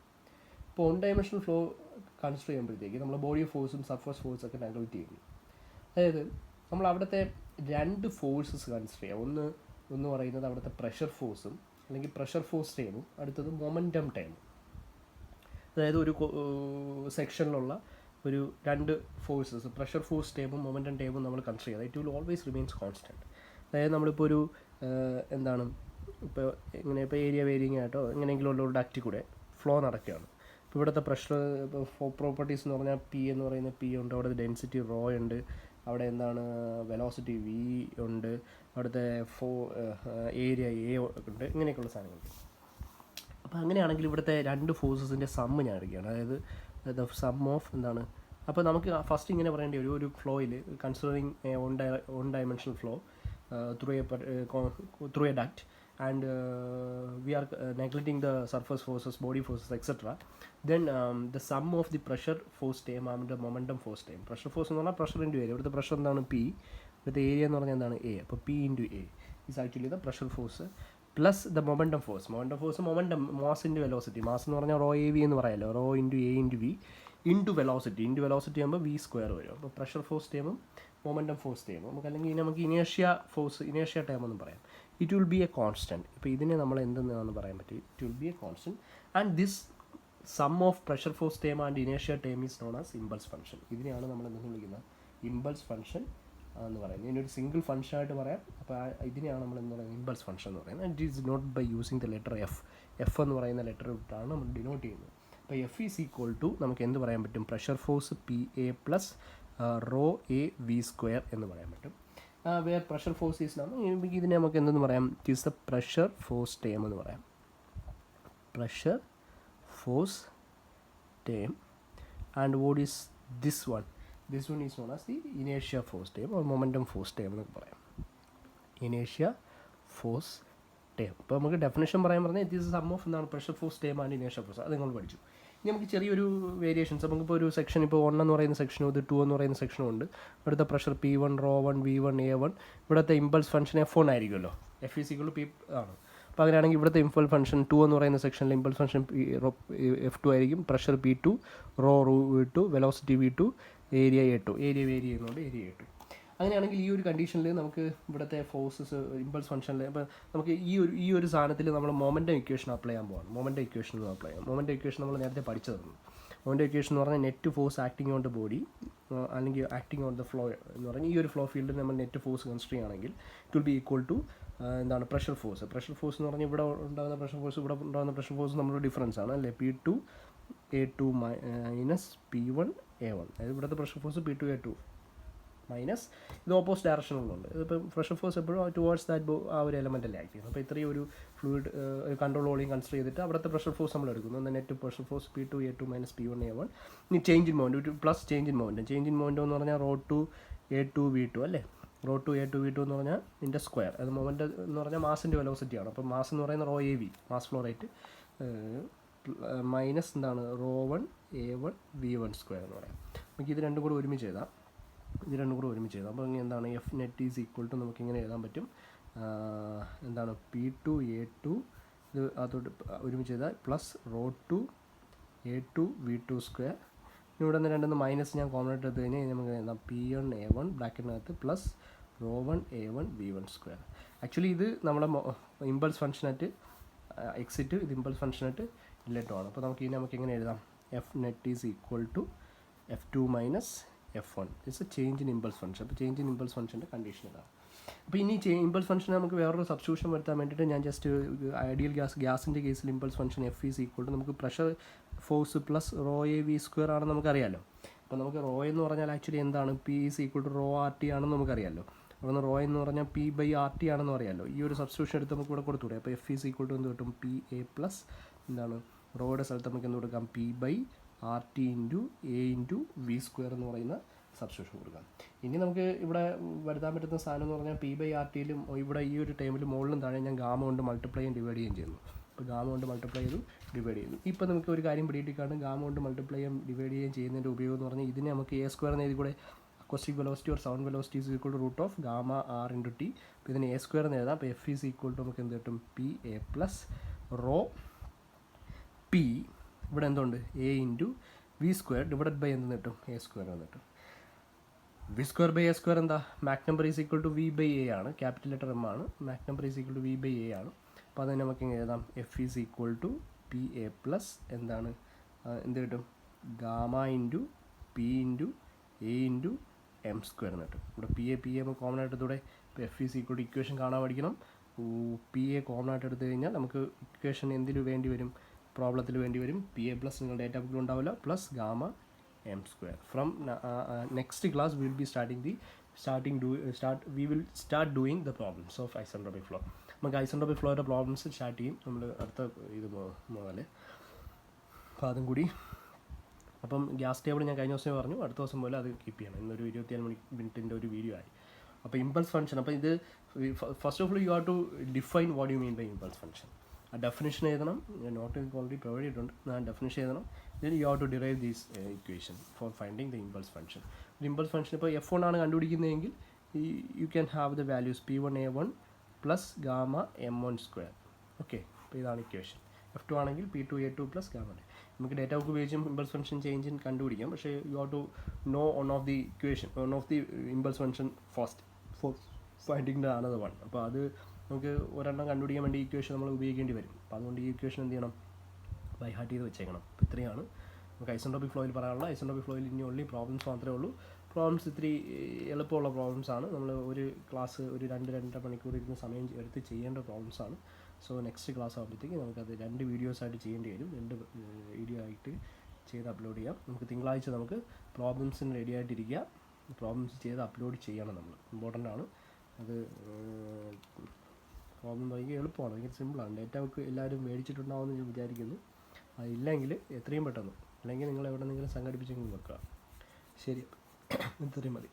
ഇപ്പോൾ 1 ഡയമെൻഷണൽ ഫ്ലോ കൺസിഡർ ചെയ്യുമ്പോഴത്തേക്ക് നമ്മൾ ബോഡി ഫോഴ്സും സർഫസ് ഫോഴ്സും ഒക്കെ നെഗ്ലക്റ്റ് ചെയ്യുന്നു. അതായത് നമ്മൾ അവിടുത്തെ 2 ഫോഴ്സസ് കൺസിഡർ ചെയ്യാം. ഒന്ന് പറയുന്നത് അവിടുത്തെ പ്രഷർ ഫോഴ്സും അല്ലെങ്കിൽ പ്രഷർ ഫോഴ്സ് ടേമും, അടുത്തത് മൊമെൻറ്റം ടേമും. അതായത് ഒരു സെക്ഷനിലുള്ള ഒരു 2 ഫോഴ്സസ്, പ്രഷർ ഫോഴ്സ് ടേമും മൊമെൻറ്റം ടേമും നമ്മൾ കൺസിഡർ ചെയ്യുക. It will always remains constant. അതായത് നമ്മളിപ്പോൾ ഒരു ഇപ്പോൾ ഏരിയ വേരിയിങ് ആയിട്ടോ എങ്ങനെയെങ്കിലും ഉള്ള ഒരു ഡക്റ്റിൽ കൂടെ ഫ്ലോ നടക്കുകയാണ്. ഇപ്പോൾ ഇവിടുത്തെ പ്രഷർ പ്രോപ്പർട്ടീസ് എന്ന് പറഞ്ഞാൽ പി എന്ന് പറയുന്ന പി ഉണ്ട്, അവിടെ ഡെൻസിറ്റി റോ ഉണ്ട്, അവിടെ എന്താണ് വെലോസിറ്റി വി ഉണ്ട്, അവിടുത്തെ ഏരിയ എ ഉണ്ട്, ഇങ്ങനെയൊക്കെയുള്ള സാധനങ്ങളുണ്ട്. അപ്പോൾ അങ്ങനെയാണെങ്കിൽ ഇവിടുത്തെ 2 ഫോഴ്സസിൻ്റെ സമ്മ് ഞാൻ എടുക്കുകയാണ്. അതായത് ദ സം ഓഫ് എന്താണ്. അപ്പോൾ നമുക്ക് ഫസ്റ്റ് ഇങ്ങനെ പറയേണ്ടി വരും, ഒരു ഫ്ലോയിൽ considering 1 dimensional flow through a duct, and we are neglecting the surface forces, body forces, etc., then the sum of the pressure force term and the momentum force term, pressure force എന്ന് പറഞ്ഞാൽ pressure into area, ഇവിടുത്തെ pressure എന്താണ് P, ഇവിടുത്തെ area എന്ന് പറഞ്ഞാൽ എന്താണ് A, അപ്പോൾ P into A is actually the pressure force plus the momentum force. Momentum mass into velocity, mass എന്ന് പറഞ്ഞാൽ rho AV എന്ന് പറയാമല്ലോ, rho into A into V into velocity ആകുമ്പോൾ V square വരും. അപ്പോൾ pressure force ടേമും momentum force ടേമും നമുക്ക്, അല്ലെങ്കിൽ നമുക്ക് ഇനേഷ്യ ടേം എന്നും പറയാം. It will be a constant. ഇപ്പോൾ ഇതിനെ നമ്മൾ എന്തെന്നാണ് പറയാൻ പറ്റും, it will be a constant and this sum of pressure force term and ഇനേഷ്യ term is known as impulse function. ഇതിനെയാണ് നമ്മൾ എന്തെന്ന് വിളിക്കുന്നത്, ഇമ്പൾസ് ഫംഗ്ഷൻ എന്ന് പറയുന്നത്. ഇതിനൊരു സിംഗിൾ ഫംഗ്ഷനായിട്ട് പറയാം. അപ്പോൾ ഇതിനെയാണ് നമ്മൾ എന്ന് പറയുന്നത് ഇമ്പൾസ് ഫംഗ്ഷൻ എന്ന് പറയുന്നത്. It is not by using the letter F എന്ന് പറയുന്ന ലെറ്റർ ഇട്ടാണ് നമ്മൾ ഡിനോട്ട് ചെയ്യുന്നത്. അപ്പോൾ എഫ് ഈസ് ഈക്വൽ ടു നമുക്ക് എന്ത് പറയാൻ പറ്റും, pressure force P A plus rho A V square എന്ന് പറയാൻ പറ്റും. വേർ പ്രഷർ ഫോഴ്സ് ഈസ് ഇതിനെ നമുക്ക് എന്തെന്ന് പറയാം, it is the pressure force term എന്ന് പറയാം. Pressure force term and what is this one is known as the ഇനേഷ്യ force term or momentum force term എന്നൊക്കെ പറയാം. ഇനേഷ്യ ഫോഴ്സ് ടേം. അപ്പോൾ നമുക്ക് ഡെഫിനേഷൻ പറഞ്ഞാൽ ഇറ്റ് ഈസ് സം ഓഫ് എന്താണ് പ്രഷർ ഫോഴ്സ് ടേം ആൻഡ് ഇനേഷ്യ ഫോഴ്സ്. അത് നിങ്ങൾ പഠിച്ചു. ഇനി നമുക്ക് ചെറിയൊരു വേരിയേഷൻസ്, നമുക്കിപ്പോൾ ഒരു സെക്ഷൻ, ഇപ്പോൾ 1 എന്ന് പറയുന്ന സെക്ഷനും ഇത് 2 എന്ന് പറയുന്ന സെക്ഷനും ഉണ്ട്. ഇവിടുത്തെ pressure P1 raw 1 V1 A1, ഇവിടുത്തെ ഇമ്പൾസ് ഫംഗ്ഷൻ F1 ആയിരിക്കുമല്ലോ, F is equal to P ആണ്. അപ്പോൾ അങ്ങനെയാണെങ്കിൽ ഇവിടുത്തെ ഇമ്പൾസ് ഫംഗ്ഷൻ 2 എന്ന് പറയുന്ന സെക്ഷനിൽ ഇമ്പൾസ് ഫംഗ്ഷൻ F2 ആയിരിക്കും, pressure P2 rho V2 velocity V2 area A2, area vary ചെയ്യുന്നതുകൊണ്ട് ഏരിയ A2. അങ്ങനെയാണെങ്കിൽ ഈ ഒരു കണ്ടീഷനിൽ നമുക്ക് ഇവിടുത്തെ ഫോഴ്സസ് ഇമ്പൾസ് ഫംഗ്ഷനിൽ ഇപ്പോൾ നമുക്ക് ഈ ഒരു സാധനത്തിൽ നമ്മൾ മൊമെൻറ്റം ഇക്വേഷൻ അപ്ലൈ ചെയ്യാൻ പോകാം. മൊമെൻറ്റം ഇക്വേഷൻ അപ്ലൈ ചെയ്യാം. മൊമെൻറ്റം ഇക്വേഷൻ നമ്മൾ നേരത്തെ പഠിച്ചതാണ്. മൊമെൻറ്റം ഇക്വേഷൻ എന്ന് പറഞ്ഞാൽ net force acting on the body അല്ലെങ്കിൽ ആക്ടിങ് ഓൺ ദ ഫ്ലോ എന്ന് പറഞ്ഞാൽ ഈ ഒരു ഫ്ലോ ഫീൽഡിൽ നമ്മൾ നെറ്റ് ഫോഴ്സ് കൺസിഡർ ചെയ്യുകയാണെങ്കിൽ it will be equal to എന്താണ് പ്രഷർ ഫോഴ്സ്. പ്രഷർ ഫോഴ്സ് എന്ന് പറഞ്ഞാൽ ഇവിടെ ഉണ്ടാകുന്ന പ്രഷർ ഫോഴ്സ് ഇവിടെ ഉണ്ടാകുന്ന പ്രഷർ ഫോഴ്സ് നമ്മുടെ ഡിഫറൻസ് ആണ് അല്ലേ, P2 A2 minus P1 A1. അതായത് ഇവിടുത്തെ pressure force P2 A2 minus ഇത് ഓപ്പോസിറ്റ് ഡയറക്ഷനിലുണ്ട്. ഇതിപ്പോൾ പ്രഷർ ഫോഴ്സ് എപ്പോഴും ടുവേർഡ്സ് ദാറ്റ് ആ ഒരു എലമെൻ്റല്ലേ ആക്ട് ചെയ്യുന്നത്. അപ്പോൾ ഇത്രയും ഒരു ഫ്ലൂയിഡ് കൺട്രോൾ വോളിയം കൺസിഡർ ചെയ്തിട്ട് അവിടുത്തെ പ്രഷർ ഫോഴ്സ് നമ്മൾ എടുക്കുന്നു. Net pressure force P2 A2 minus P1 A1. ഇനി change in moment plus change in moment എന്ന് പറഞ്ഞാൽ റോ ടു A2 V2 അല്ലേ, റോ ടു A2 V2 എന്ന് പറഞ്ഞാൽ ഇതിൻ്റെ സ്ക്വയർ. അത് മൊമെൻറ്റ് എന്ന് പറഞ്ഞാൽ മാസിൻ്റെ വെലോസിറ്റിയാണ്. അപ്പോൾ മാസ് എന്ന് പറയുന്ന rho AV mass flow rate minus എന്താണ് റോ 1 A1 V1 സ്ക്വയർ എന്ന് പറയാം. നമുക്ക് ഇത് രണ്ടും കൂടെ ഒരുമിച്ച് എഴുതാം. അപ്പോൾ ഇനി എന്താണ് F net is equal to നമുക്ക് ഇങ്ങനെ എഴുതാൻ പറ്റും, എന്താണ് P2 A2 ഇത് അതോട്ട് ഒരുമിച്ച് എഴുതാം plus rho to A2 V2 square. ഇവിടെ നിന്ന് രണ്ടെന്ന് മൈനസ് ഞാൻ കോമൺ ആയിട്ട് എടുത്ത് കഴിഞ്ഞാൽ നമുക്ക് എഴുതാം P1 A1 ബ്രാക്കറ്റിനകത്ത് plus rho 1 A1 V1 square. Actually ഇത് നമ്മുടെ ഇമ്പൾസ് ഫംഗ്ഷനായിട്ട് എക്സിറ്റ്, ഇത് ഇമ്പൾസ് ഫംഗ്ഷനായിട്ട് ഇല്ലട്ടോ ആണ്. അപ്പോൾ നമുക്ക് എങ്ങനെ എഴുതാം, F net is equal to F2 minus F1 it's a change in impulse function. അപ്പോൾ ചേഞ്ച് ഇൻ ഇമ്പൾസ് ഫംഗ്ഷൻ്റെ കണ്ടീഷൻ ഇതാണ്. അപ്പോൾ ഇനി ഇമ്പൾസ് ഫംഗ്ഷൻ നമുക്ക് വേറൊരു സബ്സ്റ്റിറ്റ്യൂഷൻ വരുത്താൻ വേണ്ടിയിട്ട് ഞാൻ ജസ്റ്റ് ഐഡിയൽ ഗ്യാസിൻ്റെ കേസിൽ impulse function F is equal to നമുക്ക് pressure force plus rho A V square ആണെന്ന് നമുക്കറിയാമല്ലോ. അപ്പോൾ നമുക്ക് റോ എന്ന് പറഞ്ഞാൽ ആക്ച്വലി എന്താണ്, P is equal to rho R T ആണെന്ന് നമുക്കറിയാമല്ലോ. അപ്പോൾ റോ എന്ന് പറഞ്ഞാൽ പി ബൈ ആർ ടി ആണെന്ന് അറിയാമല്ലോ. ഈ ഒരു സബ്സ്റ്റിറ്റ്യൂഷൻ എടുത്ത് നമുക്ക് ഇവിടെ കൊടുത്തുകൂടെ. അപ്പോൾ എഫ് ഈസ് ഈക്വൽ ടു എന്ത് കിട്ടും, പി എ പ്ലസ് എന്താണ് റോയുടെ സ്ഥലത്ത് നമുക്ക് എന്ത് കൊടുക്കാം, P by R T into A into V square എന്ന് പറയുന്ന സബ്സ്റ്റിറ്റ്യൂഷൻ കൊടുക്കാം. ഇനി നമുക്ക് ഇവിടെ വരുത്താൻ പറ്റുന്ന സാധനം എന്ന് പറഞ്ഞാൽ പി ബൈ ആർ ടിയിലും ഇവിടെ ഈ ഒരു ടൈമിൽ മുകളിലും താഴെ ഞാൻ ഗാമ കൊണ്ട് മൾട്ടിപ്ലൈ ചെയ്യും ഡിവൈഡ് ചെയ്യുകയും ചെയ്യുന്നു. അപ്പോൾ ഗാമ കൊണ്ട് മൾട്ടിപ്ലൈ ചെയ്തു ഡിവൈഡ് ചെയ്തു. ഇപ്പോൾ നമുക്ക് ഒരു കാര്യം പിടിയിട്ടിക്കാണ് ഗാമ കൊണ്ട് മൾട്ടിപ്ലൈ ചെയ്യാൻ ഡിവൈഡ് ചെയ്യുകയും ചെയ്യുന്നതിൻ്റെ ഉപയോഗം എന്ന് പറഞ്ഞാൽ ഇതിനെ നമുക്ക് എ സ്ക്വയർ എന്ന് എഴുതി കൂടെ, acoustic velocity or sound velocity is equal to root of gamma R into T. അപ്പോൾ ഇതിന് എ സ്ക്വയർ എന്ന് എഴുതാം. അപ്പോൾ എഫ് ഈസ് ഈക്വൽ ടു നമുക്ക് എന്ത് കിട്ടും, P A plus rho P ഇവിടെ എന്തുണ്ട് A into V square divided by എന്ത് കിട്ടും, എ സ്ക്വയർ എന്ന് കിട്ടും. V square by A square എന്താ, Mach number is equal to V by A ആണ്, ക്യാപിറ്റൽ ലെറ്റർ എം ആണ്. Mach number is equal to V by A ആണ്. അപ്പോൾ അതിന് നമുക്ക് ഇങ്ങനെ എഴുതാം, F is equal to P A plus എന്താണ് എന്ത് കിട്ടും, gamma into P into A into M square എന്ന് കിട്ടും. ഇവിടെ പി എ കോമൺ ആയിട്ട് എടുത്തൂടെ. ഇപ്പോൾ F is equal to equation കാണാൻ പഠിക്കണം. പി എ കോമൺ ആയിട്ട് എടുത്തു കഴിഞ്ഞാൽ നമുക്ക് ഇക്വേഷൻ എന്തിനു വേണ്ടി വരും, പ്രോബ്ലത്തിൽ വേണ്ടി വരും. പി എ പ്ലസ് നിങ്ങൾ ഡേറ്റ ബുക്കിൽ ഉണ്ടാവില്ല, plus gamma m square. From next class we will be we will start doing the problems of isentropic flow. നമുക്ക് ഐസെൻട്രോപിക് ഫ്ലോയുടെ പ്രോബ്ലംസ് സ്റ്റാർട്ട് ചെയ്യും നമ്മൾ അടുത്ത ഇത് മുതൽ. അപ്പോൾ അതും കൂടി, അപ്പം ഗ്യാസ് ടേബിൾ ഞാൻ കഴിഞ്ഞ ദിവസം പറഞ്ഞു, അടുത്ത ദിവസം പോലെ അത് കീപ്പ് ചെയ്യണം. ഇന്നൊരു 24 മിനിറ്റിൻ്റെ ഒരു വീഡിയോ ആയി. അപ്പോൾ ഇമ്പൾസ് ഫംഗ്ഷൻ, അപ്പോൾ ഇത് first of all you have to define what you mean by impulse function. ആ ഡെഫിനിഷൻ എഴുതണം, നോട്ട് ഓൾറെഡി പ്രൊവൈഡ് ചെയ്തിട്ടുണ്ട്, ആ ഡെഫിനിഷൻ എഴുതണം. Then you have to derive these equation for finding the impulse function. ഒരു impulse function ഇപ്പോൾ F1 ആണ് കണ്ടുപിടിക്കുന്നതെങ്കിൽ you can have the values P1A1 plus gamma M1 square. Okay, അപ്പോൾ ഇതാണ് ഇക്വേഷൻ. F2 ആണെങ്കിൽ P2A2 പ്ലസ് ഗാമ. നമുക്ക് data book ഉപയോഗിച്ചും impulse function ചേഞ്ചിൻ കണ്ടുപിടിക്കാം, പക്ഷേ you have to know one of the equation, one of the impulse function first for finding the another one. അപ്പോൾ അത് നമുക്ക് ഒരെണ്ണം കണ്ടുപിടിക്കാൻ വേണ്ടി ഇക്വേഷൻ നമ്മൾ ഉപയോഗിക്കേണ്ടി വരും. അപ്പോൾ അതുകൊണ്ട് ഈ ഇക്വേഷൻ എന്ത് ചെയ്യണം, ബൈ ഹാർട്ട് ചെയ്ത് വെച്ചേക്കണം. അപ്പോൾ ഇത്രയാണ് നമുക്ക് ഐസെൻട്രോപിക് ഫ്ലോയിൽ പറയാനുള്ള. ഐസെൻട്രോപിക് ഫ്ലോയിൽ ഇനി ഓൺലി പ്രോബ്ലംസ് മാത്രമേ ഉള്ളൂ. പ്രോബ്ലംസ് ഇത്തിരി എളുപ്പമുള്ള പ്രോബ്ലംസാണ്. നമ്മൾ ഒരു ക്ലാസ് ഒരു 2-2.5 മണിക്കൂർ ഇരുന്ന് സമയം എടുത്ത് ചെയ്യേണ്ട പ്രോബ്ലംസാണ്. സോ നെക്സ്റ്റ് ക്ലാസ് ആകുമ്പോഴത്തേക്ക് നമുക്കത് 2 വീഡിയോസായിട്ട് ചെയ്യേണ്ടി വരും. 2 വീഡിയോ ആയിട്ട് ചെയ്ത് അപ്ലോഡ് ചെയ്യാം. നമുക്ക് തിങ്കളാഴ്ച നമുക്ക് പ്രോബ്ലംസിന് റെഡി ആയിട്ടിരിക്കുക. പ്രോബ്ലംസ് ചെയ്ത് അപ്ലോഡ് ചെയ്യണം നമ്മൾ, ഇമ്പോർട്ടൻ്റ് ആണ് അത്. പ്രോബ്ലം ഭയങ്കര എളുപ്പമാണ്, ഭയങ്കര സിമ്പിളാണ്. ഡേറ്റ ബുക്ക് എല്ലാവരും മേടിച്ചിട്ടുണ്ടാവുമെന്ന് ഞാൻ വിചാരിക്കുന്നു. അതില്ലെങ്കിൽ എത്രയും പെട്ടെന്ന്, അല്ലെങ്കിൽ നിങ്ങൾ എവിടെ നിന്നെങ്കിലും സംഘടിപ്പിച്ചെങ്കിലും വെക്കുക. ശരി, ഇത്രയും മതി.